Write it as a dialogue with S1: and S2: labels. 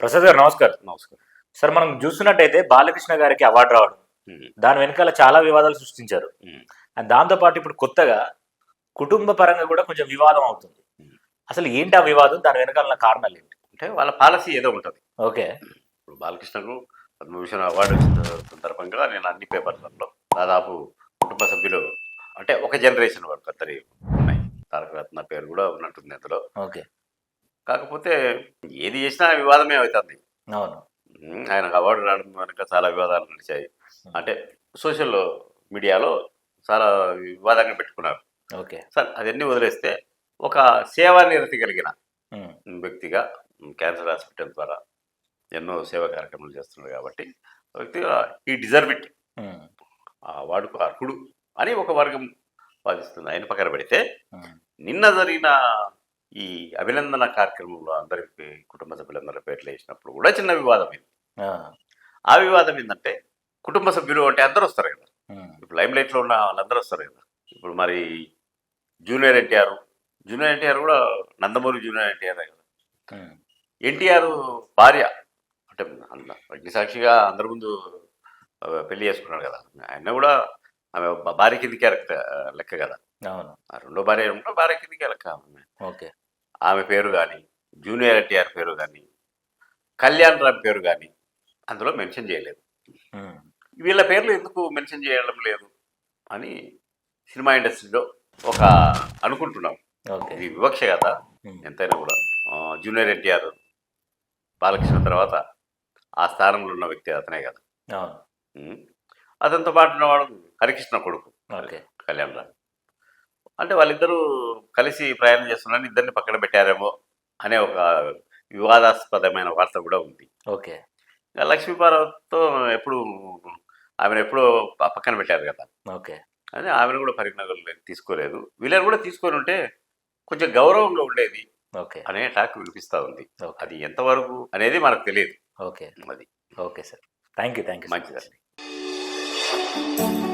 S1: ప్రసాద్ గారు నమస్కారం.
S2: నమస్కారం.
S1: సార్ మనం చూస్తున్నట్టయితే బాలకృష్ణ గారికి అవార్డు రావడం,
S2: హ్మ్.
S1: దాని వెనకాల చాలా వివాదాలు సృష్టించారు.
S2: హ్మ్.
S1: అండ్ దాంతోపాటు ఇప్పుడు కొత్తగా కుటుంబ పరంగా కూడా కొంచెం వివాదం అవుతుంది.
S2: హ్మ్.
S1: అసలు ఏంటి ఆ వివాదం? దాని వెనకాల ఉన్న కారణాలు ఏంటి?
S2: అంటే వాళ్ళ పాలసీ ఏదో ఉంటది.
S1: ఓకే.
S2: ఇప్పుడు బాలకృష్ణకు పద్మభూషణ్ అవార్డు వచ్చిన సందర్భంగా నేను అన్ని పేపర్లలో దాదాపు కుటుంబ సభ్యులు అంటే ఒక జనరేషన్ వరకు అతని ఉన్నాయి. తారక రత్న పేరు కూడా ఉన్నట్టుంది అందులో.
S1: ఓకే.
S2: కాకపోతే ఏది చేసినా వివాదమే అవుతుంది.
S1: అవును.
S2: ఆయనకు అవార్డు రావడం వెనక చాలా వివాదాలు నడిచాయి. అంటే సోషల్ మీడియాలో చాలా వివాదంగా పెట్టుకున్నారు.
S1: ఓకే.
S2: సరే అవన్నీ వదిలేస్తే ఒక సేవానిరతి కలిగిన
S1: హ్మ్.
S2: వ్యక్తిగా క్యాన్సర్ హాస్పిటల్ ద్వారా ఎన్నో సేవా కార్యక్రమాలు చేస్తున్నాడు కాబట్టి ఆ వ్యక్తిగా ఈ డిజర్వ్ ఇట్,
S1: హ్మ్.
S2: ఆ అవార్డుకు అర్హుడు అని ఒక వర్గం వాదిస్తుంది. ఆయన పక్కన పెడితే
S1: హ్మ్.
S2: నిన్న జరిగిన ఈ అభినందన కార్యక్రమంలో అందరికి కుటుంబ సభ్యులందరి పేర్లు వేసినప్పుడు కూడా చిన్న వివాదం అయింది.
S1: ఆ!
S2: ఆ వివాదం ఏంటంటే కుటుంబ సభ్యులు అంటే అందరూ వస్తారు కదా.
S1: హ్మ్.
S2: ఇప్పుడు లైమ్ లైట్లో ఉన్న వాళ్ళందరూ వస్తారు కదా. ఇప్పుడు మరి జూనియర్ ఎన్టీఆర్, జూనియర్ ఎన్టీఆర్ కూడా నందమూరి జూనియర్ ఎన్టీఆర్ కదా.
S1: హ్మ్.
S2: ఎన్టీఆర్ భార్య అంటే అగ్నిసాక్షిగా అందరి ముందు పెళ్లి చేసుకున్నాడు కదా. ఆయన కూడా ఆమె భార్య కిందికే లెక్క కదా.
S1: అవును.
S2: ఆ రెండో భార్య రెండో భార్య కిందికే లెక్క.
S1: ఓకే.
S2: ఆమె పేరు కానీ, జూనియర్ ఎన్టీఆర్ పేరు కానీ, కళ్యాణ్ రామ్ పేరు కానీ అందులో మెన్షన్ చేయలేదు.
S1: హ్మ్.
S2: వీళ్ళ పేర్లు ఎందుకు మెన్షన్ చేయడం లేదు అని సినిమా ఇండస్ట్రీలో ఒక అనుకుంటున్నాం.
S1: ఓకే.
S2: ఇది వివక్ష కదా
S1: హ్మ్.
S2: ఎంతైనా కూడా. జూనియర్ ఎన్టీఆర్ బాలకృష్ణ తర్వాత ఆ స్థానంలో ఉన్న వ్యక్తి అతనే కదా.
S1: అవును.
S2: ఉమ్. అతనితో పాటు ఉన్నవాడు హరికృష్ణ కొడుకు
S1: ఓకే.
S2: కళ్యాణ్ రామ్. అంటే వాళ్ళిద్దరూ కలిసి ప్రయాణం చేస్తున్నారని ఇద్దరిని పక్కన పెట్టారేమో అనే ఒక వివాదాస్పదమైన వార్త కూడా ఉంది.
S1: ఓకే.
S2: లక్ష్మీపార్వతితో ఎప్పుడు ఆమెను ఎప్పుడో పక్కన పెట్టారు కదా.
S1: ఓకే.
S2: అదే ఆమెను కూడా పరిగణలోకి తీసుకోలేదు. వీళ్ళని కూడా తీసుకొని ఉంటే కొంచెం గౌరవంగా ఉండేది
S1: ఓకే.
S2: అనే టాక్ వినిపిస్తూ ఉంది.
S1: ఓకే.
S2: అది ఎంతవరకు అనేది మనకు తెలియదు.
S1: ఓకే.
S2: అది
S1: okay sir. Thank you. Thank you so
S2: మంచిదండి.
S1: మచ్.